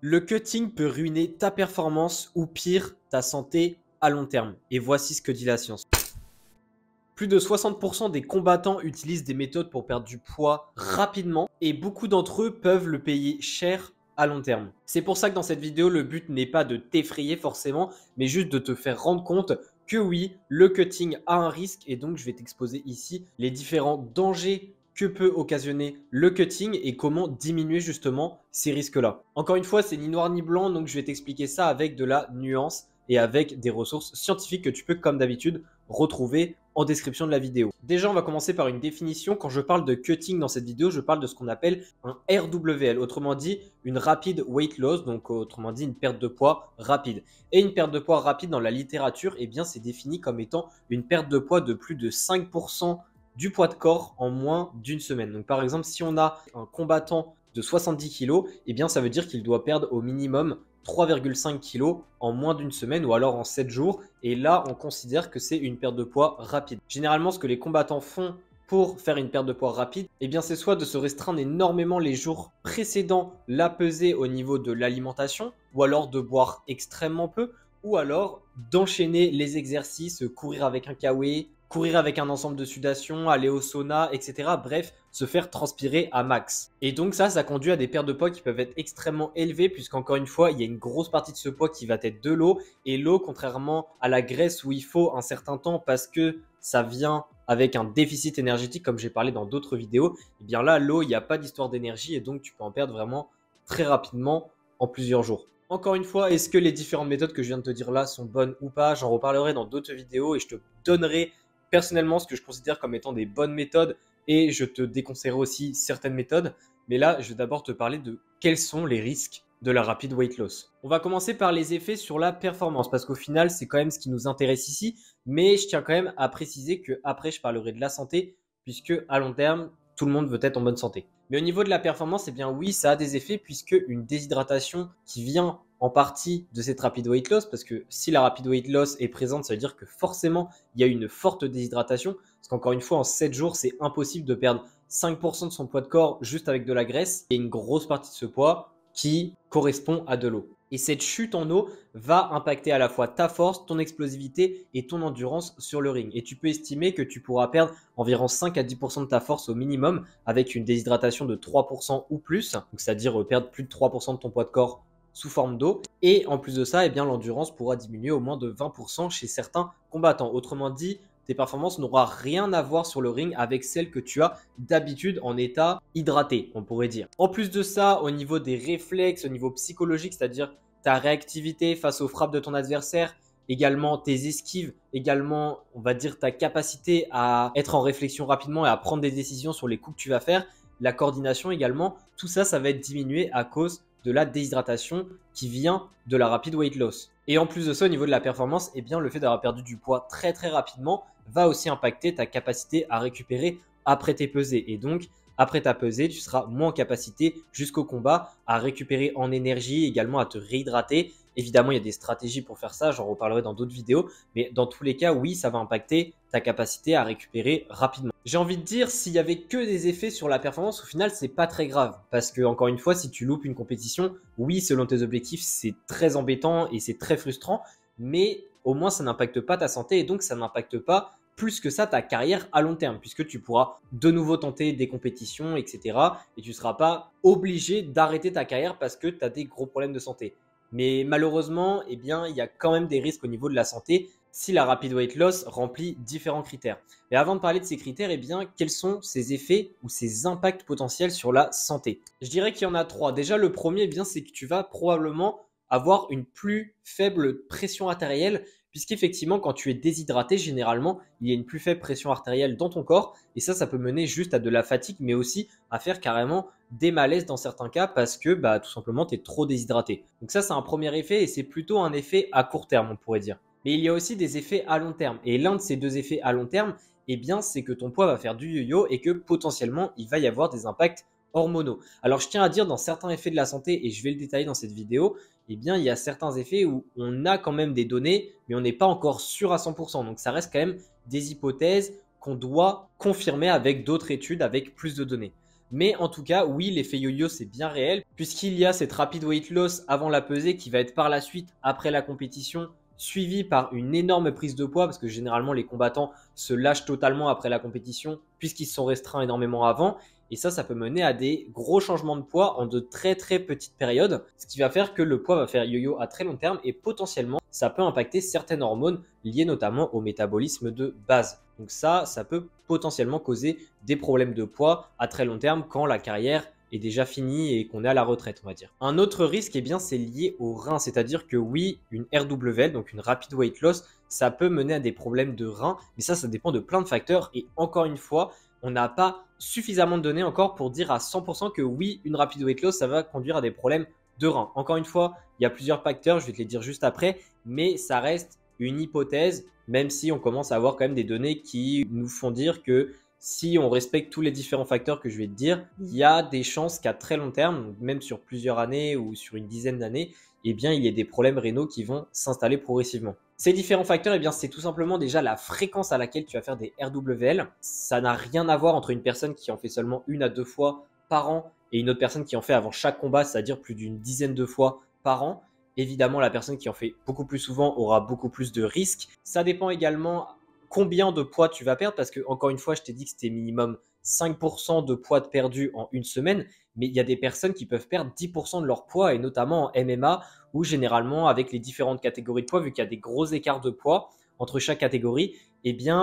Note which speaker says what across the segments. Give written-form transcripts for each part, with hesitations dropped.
Speaker 1: Le cutting peut ruiner ta performance ou pire, ta santé à long terme. Et voici ce que dit la science. Plus de 60% des combattants utilisent des méthodes pour perdre du poids rapidement et beaucoup d'entre eux peuvent le payer cher à long terme. C'est pour ça que dans cette vidéo, le but n'est pas de t'effrayer forcément, mais juste de te faire rendre compte que oui, le cutting a un risque et donc je vais t'exposer ici les différents dangers que peut occasionner le cutting et comment diminuer justement ces risques-là. Encore une fois, c'est ni noir ni blanc, donc je vais t'expliquer ça avec de la nuance et avec des ressources scientifiques que tu peux, comme d'habitude, retrouver en description de la vidéo. Déjà, on va commencer par une définition. Quand je parle de cutting dans cette vidéo, je parle de ce qu'on appelle un RWL, autrement dit une rapid weight loss, donc autrement dit une perte de poids rapide. Et une perte de poids rapide dans la littérature, eh bien, c'est défini comme étant une perte de poids de plus de 5% du poids de corps en moins d'une semaine. Donc par exemple, si on a un combattant de 70 kg, eh bien ça veut dire qu'il doit perdre au minimum 3,5 kg en moins d'une semaine ou alors en 7 jours. Et là, on considère que c'est une perte de poids rapide. Généralement, ce que les combattants font pour faire une perte de poids rapide, eh bien c'est soit de se restreindre énormément les jours précédant la pesée au niveau de l'alimentation, ou alors de boire extrêmement peu, ou alors d'enchaîner les exercices, courir avec un K-way, courir avec un ensemble de sudation, aller au sauna, etc. Bref, se faire transpirer à max. Et donc ça conduit à des pertes de poids qui peuvent être extrêmement élevées puisqu'encore une fois, il y a une grosse partie de ce poids qui va être de l'eau. Et l'eau, contrairement à la graisse où il faut un certain temps parce que ça vient avec un déficit énergétique comme j'ai parlé dans d'autres vidéos, eh bien là, l'eau, il n'y a pas d'histoire d'énergie et donc tu peux en perdre vraiment très rapidement en plusieurs jours. Encore une fois, est-ce que les différentes méthodes que je viens de te dire là sont bonnes ou pas? J'en reparlerai dans d'autres vidéos et je te donnerai personnellement ce que je considère comme étant des bonnes méthodes et je te déconseillerai aussi certaines méthodes. Mais là, je vais d'abord te parler de quels sont les risques de la rapid weight loss. On va commencer par les effets sur la performance parce qu'au final, c'est quand même ce qui nous intéresse ici. Mais je tiens quand même à préciser que après, je parlerai de la santé puisque à long terme, tout le monde veut être en bonne santé. Mais au niveau de la performance, eh bien oui, ça a des effets puisque une déshydratation qui vient en partie de cette rapid weight loss, parce que si la rapid weight loss est présente, ça veut dire que forcément, il y a une forte déshydratation, parce qu'encore une fois, en 7 jours, c'est impossible de perdre 5% de son poids de corps juste avec de la graisse. Il y a une grosse partie de ce poids qui correspond à de l'eau. Et cette chute en eau va impacter à la fois ta force, ton explosivité et ton endurance sur le ring. Et tu peux estimer que tu pourras perdre environ 5 à 10% de ta force au minimum avec une déshydratation de 3% ou plus, c'est-à-dire perdre plus de 3% de ton poids de corps sous forme d'eau. Et en plus de ça, eh bien, l'endurance pourra diminuer au moins de 20% chez certains combattants. Autrement dit, tes performances n'auront rien à voir sur le ring avec celles que tu as d'habitude en état hydraté, on pourrait dire. En plus de ça, au niveau des réflexes, au niveau psychologique, c'est-à-dire ta réactivité face aux frappes de ton adversaire, également tes esquives, également, on va dire, ta capacité à être en réflexion rapidement et à prendre des décisions sur les coups que tu vas faire, la coordination également, tout ça, ça va être diminué à cause de la déshydratation qui vient de la rapid weight loss. Et en plus de ça, au niveau de la performance, eh bien, le fait d'avoir perdu du poids très très rapidement va aussi impacter ta capacité à récupérer après tes pesées. Et donc, après ta pesée, tu seras moins en capacité jusqu'au combat à récupérer en énergie, également à te réhydrater. Évidemment, il y a des stratégies pour faire ça, j'en reparlerai dans d'autres vidéos. Mais dans tous les cas, oui, ça va impacter ta capacité à récupérer rapidement. J'ai envie de dire, s'il y avait que des effets sur la performance, au final, c'est pas très grave. Parce que, encore une fois, si tu loupes une compétition, oui, selon tes objectifs, c'est très embêtant et c'est très frustrant. Mais au moins, ça n'impacte pas ta santé et donc ça n'impacte pas plus que ça ta carrière à long terme, puisque tu pourras de nouveau tenter des compétitions, etc. Et tu ne seras pas obligé d'arrêter ta carrière parce que tu as des gros problèmes de santé. Mais malheureusement, eh bien, il y a quand même des risques au niveau de la santé si la rapid weight loss remplit différents critères. Mais avant de parler de ces critères, eh bien, quels sont ces effets ou ces impacts potentiels sur la santé? Je dirais qu'il y en a trois. Déjà, le premier, eh bien, c'est que tu vas probablement avoir une plus faible pression artérielle, puisqu'effectivement, quand tu es déshydraté, généralement, il y a une plus faible pression artérielle dans ton corps, et ça peut mener juste à de la fatigue, mais aussi à faire carrément des malaises dans certains cas, parce que bah, tout simplement, tu es trop déshydraté. Donc ça, c'est un premier effet, et c'est plutôt un effet à court terme, on pourrait dire. Mais il y a aussi des effets à long terme, et l'un de ces deux effets à long terme, eh bien, c'est que ton poids va faire du yo-yo, et que potentiellement, il va y avoir des impacts hormonaux. Alors, je tiens à dire, dans certains effets de la santé, et je vais le détailler dans cette vidéo, eh bien, il y a certains effets où on a quand même des données, mais on n'est pas encore sûr à 100%. Donc, ça reste quand même des hypothèses qu'on doit confirmer avec d'autres études, avec plus de données. Mais en tout cas, oui, l'effet yo-yo, c'est bien réel, puisqu'il y a cette rapid weight loss avant la pesée qui va être par la suite, après la compétition, suivi par une énorme prise de poids, parce que généralement les combattants se lâchent totalement après la compétition, puisqu'ils se sont restreints énormément avant. Et ça peut mener à des gros changements de poids en de très très petites périodes, ce qui va faire que le poids va faire yo-yo à très long terme et potentiellement ça peut impacter certaines hormones liées notamment au métabolisme de base. Donc ça peut potentiellement causer des problèmes de poids à très long terme quand la carrière est déjà finie et qu'on est à la retraite, on va dire. Un autre risque, c'est lié au rein, c'est-à-dire que oui, une RWL, donc une rapid weight loss, ça peut mener à des problèmes de rein, mais ça dépend de plein de facteurs et encore une fois, on n'a pas suffisamment de données encore pour dire à 100% que oui, une rapid weight loss, ça va conduire à des problèmes de rein. Encore une fois, il y a plusieurs facteurs, je vais te les dire juste après, mais ça reste une hypothèse, même si on commence à avoir quand même des données qui nous font dire que si on respecte tous les différents facteurs que je vais te dire, il y a des chances qu'à très long terme, même sur plusieurs années ou sur une dizaine d'années, il y ait des problèmes rénaux qui vont s'installer progressivement. Ces différents facteurs, c'est tout simplement déjà la fréquence à laquelle tu vas faire des RWL. Ça n'a rien à voir entre une personne qui en fait seulement 1 à 2 fois par an et une autre personne qui en fait avant chaque combat, c'est-à-dire plus d'une dizaine de fois par an. Évidemment, la personne qui en fait beaucoup plus souvent aura beaucoup plus de risques. Ça dépend également combien de poids tu vas perdre parce que, encore une fois, je t'ai dit que c'était minimum 5% de poids de perdu en une semaine, mais il y a des personnes qui peuvent perdre 10% de leur poids et notamment en MMA où généralement avec les différentes catégories de poids, vu qu'il y a des gros écarts de poids entre chaque catégorie,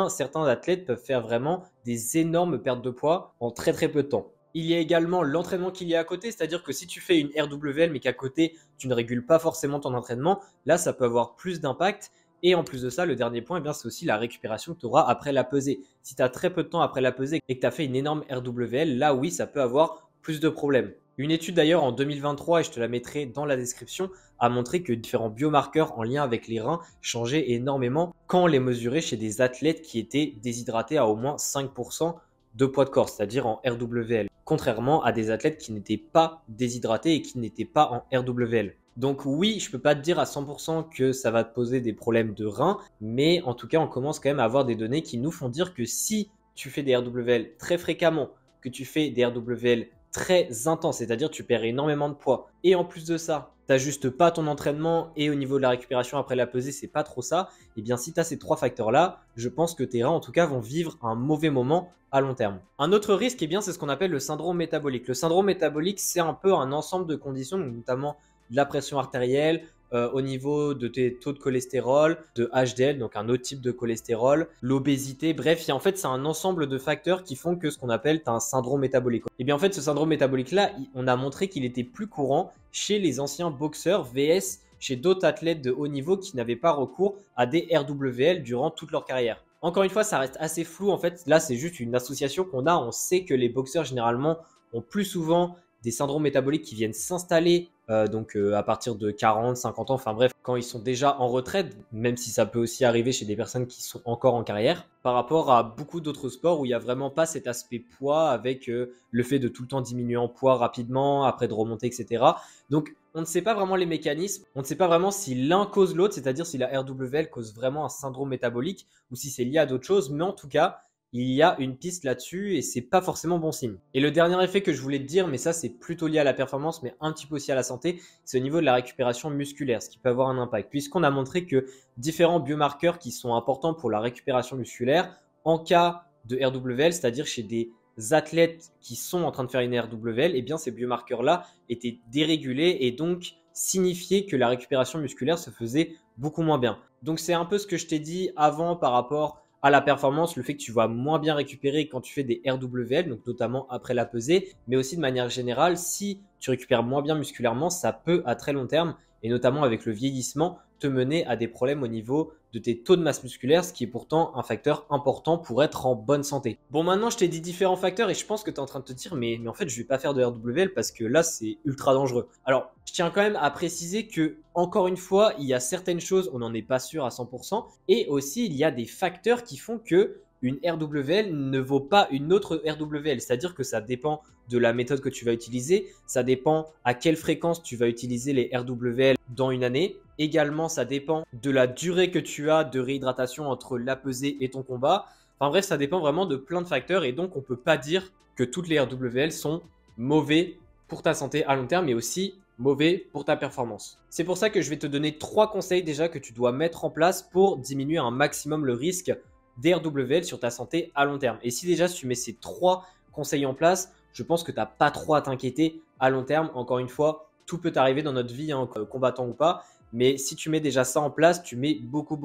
Speaker 1: certains athlètes peuvent faire vraiment des énormes pertes de poids en très très peu de temps. Il y a également l'entraînement qu'il y a à côté, c'est-à-dire que si tu fais une RWL mais qu'à côté tu ne régules pas forcément ton entraînement, là ça peut avoir plus d'impact. Et en plus de ça, le dernier point, c'est aussi la récupération que tu auras après la pesée. Si tu as très peu de temps après la pesée et que tu as fait une énorme RWL, là oui, ça peut avoir plus de problèmes. Une étude d'ailleurs en 2023, et je te la mettrai dans la description, a montré que différents biomarqueurs en lien avec les reins changeaient énormément quand on les mesurait chez des athlètes qui étaient déshydratés à au moins 5% de poids de corps, c'est-à-dire en RWL, contrairement à des athlètes qui n'étaient pas déshydratés et qui n'étaient pas en RWL. Donc oui, je ne peux pas te dire à 100% que ça va te poser des problèmes de reins, mais en tout cas, on commence quand même à avoir des données qui nous font dire que si tu fais des RWL très fréquemment, que tu fais des RWL très intenses, c'est-à-dire tu perds énormément de poids, et en plus de ça, tu n'ajustes pas ton entraînement et au niveau de la récupération après la pesée, c'est pas trop ça, si tu as ces trois facteurs-là, je pense que tes reins en tout cas vont vivre un mauvais moment à long terme. Un autre risque, c'est ce qu'on appelle le syndrome métabolique. Le syndrome métabolique, c'est un peu un ensemble de conditions, notamment de la pression artérielle, au niveau de tes taux de cholestérol, de HDL, donc un autre type de cholestérol, l'obésité, bref, c'est un ensemble de facteurs qui font que ce qu'on appelle un syndrome métabolique. En fait, ce syndrome métabolique-là, on a montré qu'il était plus courant chez les anciens boxeurs vs chez d'autres athlètes de haut niveau qui n'avaient pas recours à des RWL durant toute leur carrière. Encore une fois, ça reste assez flou. En fait, là, c'est juste une association qu'on a. On sait que les boxeurs, généralement, ont plus souvent des syndromes métaboliques qui viennent s'installer à partir de 40, 50 ans, enfin bref, quand ils sont déjà en retraite, même si ça peut aussi arriver chez des personnes qui sont encore en carrière, par rapport à beaucoup d'autres sports où il n'y a vraiment pas cet aspect poids avec le fait de tout le temps diminuer en poids rapidement, après de remonter, etc. Donc, on ne sait pas vraiment les mécanismes, on ne sait pas vraiment si l'un cause l'autre, c'est-à-dire si la RWL cause vraiment un syndrome métabolique ou si c'est lié à d'autres choses, mais en tout cas, il y a une piste là-dessus et c'est pas forcément bon signe. Et le dernier effet que je voulais te dire, mais ça c'est plutôt lié à la performance, mais un petit peu aussi à la santé, c'est au niveau de la récupération musculaire, ce qui peut avoir un impact. Puisqu'on a montré que différents biomarqueurs qui sont importants pour la récupération musculaire, en cas de RWL, c'est-à-dire chez des athlètes qui sont en train de faire une RWL, ces biomarqueurs-là étaient dérégulés et donc signifiaient que la récupération musculaire se faisait beaucoup moins bien. Donc c'est un peu ce que je t'ai dit avant par rapport à la performance, le fait que tu vas moins bien récupérer quand tu fais des RWL, donc notamment après la pesée, mais aussi de manière générale, si tu récupères moins bien musculairement, ça peut à très long terme, et notamment avec le vieillissement, te mener à des problèmes au niveau de tes taux de masse musculaire, ce qui est pourtant un facteur important pour être en bonne santé. Bon, maintenant, je t'ai dit différents facteurs et je pense que tu es en train de te dire, mais en fait, je vais pas faire de RWL parce que là, c'est ultra dangereux. Alors, je tiens quand même à préciser que, encore une fois, il y a certaines choses, on n'en est pas sûr à 100%, et aussi, il y a des facteurs qui font que une RWL ne vaut pas une autre RWL, c'est-à-dire que ça dépend de la méthode que tu vas utiliser, ça dépend à quelle fréquence tu vas utiliser les RWL dans une année. Également, ça dépend de la durée que tu as de réhydratation entre la pesée et ton combat. Enfin bref, ça dépend vraiment de plein de facteurs et donc on ne peut pas dire que toutes les RWL sont mauvais pour ta santé à long terme, mais aussi mauvais pour ta performance. C'est pour ça que je vais te donner 3 conseils déjà que tu dois mettre en place pour diminuer un maximum le risque des RWL sur ta santé à long terme. Et si déjà tu mets ces 3 conseils en place, je pense que tu n'as pas trop à t'inquiéter à long terme. Encore une fois, tout peut arriver dans notre vie, hein, combattant ou pas. Mais si tu mets déjà ça en place, tu mets beaucoup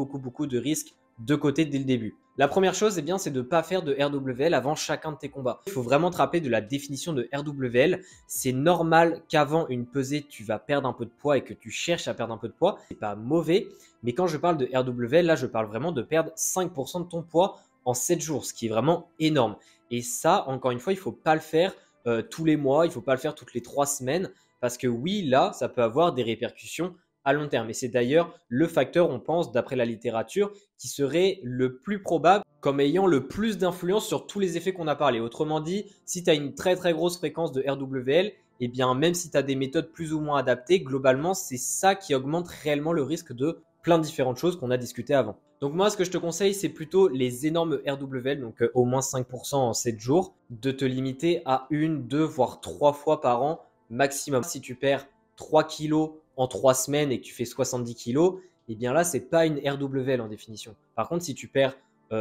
Speaker 1: de risques de côté dès le début. La première chose, eh c'est de ne pas faire de RWL avant chacun de tes combats. Il faut vraiment te rappeler de la définition de RWL. C'est normal qu'avant une pesée, tu vas perdre un peu de poids et que tu cherches à perdre un peu de poids. C'est pas mauvais, mais quand je parle de RWL, là, je parle vraiment de perdre 5% de ton poids en 7 jours, ce qui est vraiment énorme. Et ça, encore une fois, il ne faut pas le faire tous les mois, il ne faut pas le faire toutes les 3 semaines, parce que oui, là, ça peut avoir des répercussions à long terme. Et c'est d'ailleurs le facteur, on pense, d'après la littérature, qui serait le plus probable comme ayant le plus d'influence sur tous les effets qu'on a parlé. Autrement dit, si tu as une très grosse fréquence de RWL, eh bien même si tu as des méthodes plus ou moins adaptées, globalement, c'est ça qui augmente réellement le risque de plein de différentes choses qu'on a discutées avant. Donc moi, ce que je te conseille, c'est plutôt les énormes RWL, donc au moins 5% en 7 jours, de te limiter à 1, 2, voire 3 fois par an maximum. Si tu perds 3 kilos en 3 semaines et que tu fais 70 kilos, eh bien là, ce n'est pas une RWL en définition. Par contre, si tu perds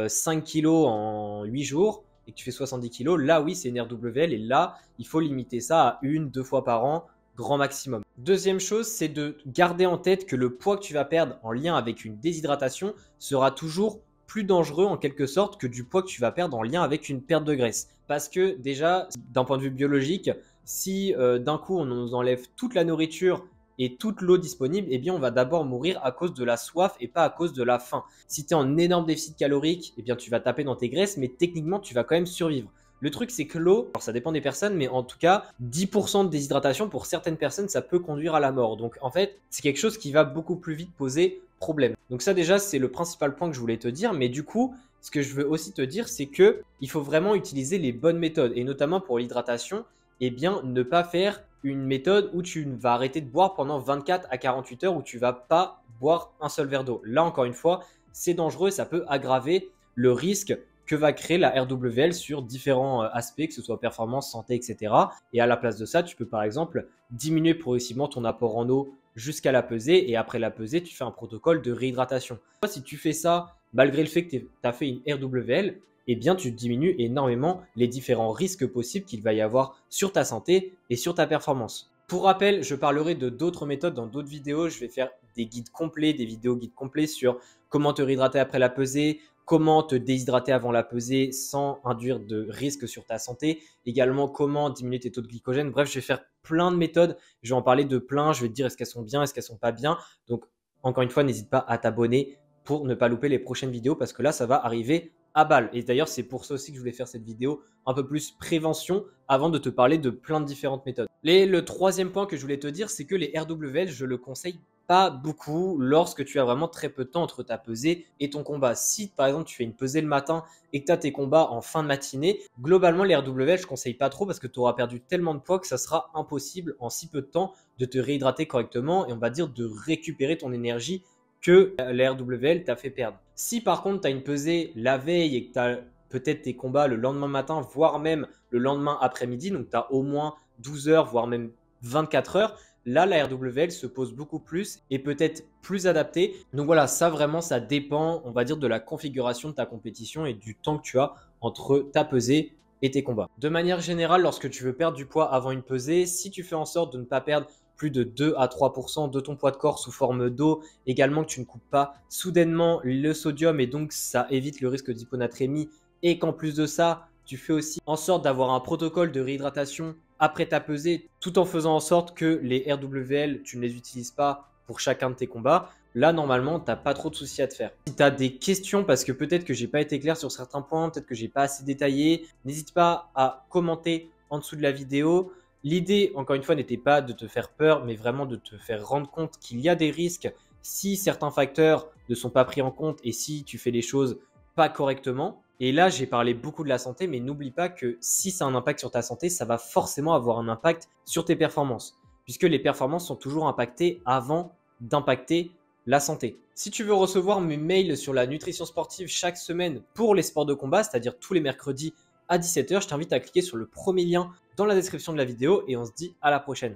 Speaker 1: 5 kilos en 8 jours et que tu fais 70 kilos, là, oui, c'est une RWL et là, il faut limiter ça à 1, 2 fois par an, grand maximum. Deuxième chose, c'est de garder en tête que le poids que tu vas perdre en lien avec une déshydratation sera toujours plus dangereux en quelque sorte que du poids que tu vas perdre en lien avec une perte de graisse. Parce que déjà, d'un point de vue biologique, si d'un coup on nous enlève toute la nourriture et toute l'eau disponible, eh bien on va d'abord mourir à cause de la soif et pas à cause de la faim. Si tu es en énorme déficit calorique, eh bien tu vas taper dans tes graisses, mais techniquement tu vas quand même survivre. Le truc, c'est que l'eau, alors ça dépend des personnes, mais en tout cas, 10% de déshydratation pour certaines personnes, ça peut conduire à la mort. Donc en fait, c'est quelque chose qui va beaucoup plus vite poser problème. Donc ça déjà, c'est le principal point que je voulais te dire. Mais du coup, ce que je veux aussi te dire, c'est que il faut vraiment utiliser les bonnes méthodes. Et notamment pour l'hydratation, eh bien, ne pas faire une méthode où tu vas arrêter de boire pendant 24 à 48 heures, où tu vas pas boire un seul verre d'eau. Là, encore une fois, c'est dangereux, ça peut aggraver le risque que va créer la RWL sur différents aspects, que ce soit performance, santé, etc. Et à la place de ça, tu peux par exemple diminuer progressivement ton apport en eau jusqu'à la pesée et après la pesée, tu fais un protocole de réhydratation. Si tu fais ça, malgré le fait que tu as fait une RWL, eh bien tu diminues énormément les différents risques possibles qu'il va y avoir sur ta santé et sur ta performance. Pour rappel, je parlerai de d'autres méthodes dans d'autres vidéos. Je vais faire des guides complets, des vidéos guides complets sur comment te réhydrater après la pesée, comment te déshydrater avant la pesée sans induire de risque sur ta santé, également comment diminuer tes taux de glycogène. Bref, je vais faire plein de méthodes, je vais en parler de plein, je vais te dire est-ce qu'elles sont bien, est-ce qu'elles sont pas bien. Donc encore une fois, n'hésite pas à t'abonner pour ne pas louper les prochaines vidéos parce que là, ça va arriver à balle. Et d'ailleurs, c'est pour ça aussi que je voulais faire cette vidéo un peu plus prévention avant de te parler de plein de différentes méthodes. Et le troisième point que je voulais te dire, c'est que les RWL, je le conseille pas beaucoup lorsque tu as vraiment très peu de temps entre ta pesée et ton combat. Si par exemple tu fais une pesée le matin et que tu as tes combats en fin de matinée, globalement les RWL je conseille pas trop parce que tu auras perdu tellement de poids que ça sera impossible en si peu de temps de te réhydrater correctement et on va dire de récupérer ton énergie que la RWL t'a fait perdre. Si par contre tu as une pesée la veille et que tu as peut-être tes combats le lendemain matin, voire même le lendemain après-midi, donc tu as au moins 12 heures, voire même 24 heures, là, la RWL se pose beaucoup plus et peut-être plus adaptée. Donc voilà, ça vraiment, ça dépend, on va dire, de la configuration de ta compétition et du temps que tu as entre ta pesée et tes combats. De manière générale, lorsque tu veux perdre du poids avant une pesée, si tu fais en sorte de ne pas perdre plus de 2 à 3% de ton poids de corps sous forme d'eau, également que tu ne coupes pas soudainement le sodium et donc ça évite le risque d'hyponatrémie et qu'en plus de ça, tu fais aussi en sorte d'avoir un protocole de réhydratation après ta pesée, tout en faisant en sorte que les RWL, tu ne les utilises pas pour chacun de tes combats. Là, normalement, tu n'as pas trop de soucis à te faire. Si tu as des questions, parce que peut-être que j'ai pas été clair sur certains points, peut-être que j'ai pas assez détaillé, n'hésite pas à commenter en dessous de la vidéo. L'idée, encore une fois, n'était pas de te faire peur, mais vraiment de te faire rendre compte qu'il y a des risques si certains facteurs ne sont pas pris en compte et si tu fais les choses pas correctement. Et là, j'ai parlé beaucoup de la santé, mais n'oublie pas que si ça a un impact sur ta santé, ça va forcément avoir un impact sur tes performances. Puisque les performances sont toujours impactées avant d'impacter la santé. Si tu veux recevoir mes mails sur la nutrition sportive chaque semaine pour les sports de combat, c'est-à-dire tous les mercredis à 17 h, je t'invite à cliquer sur le premier lien dans la description de la vidéo et on se dit à la prochaine.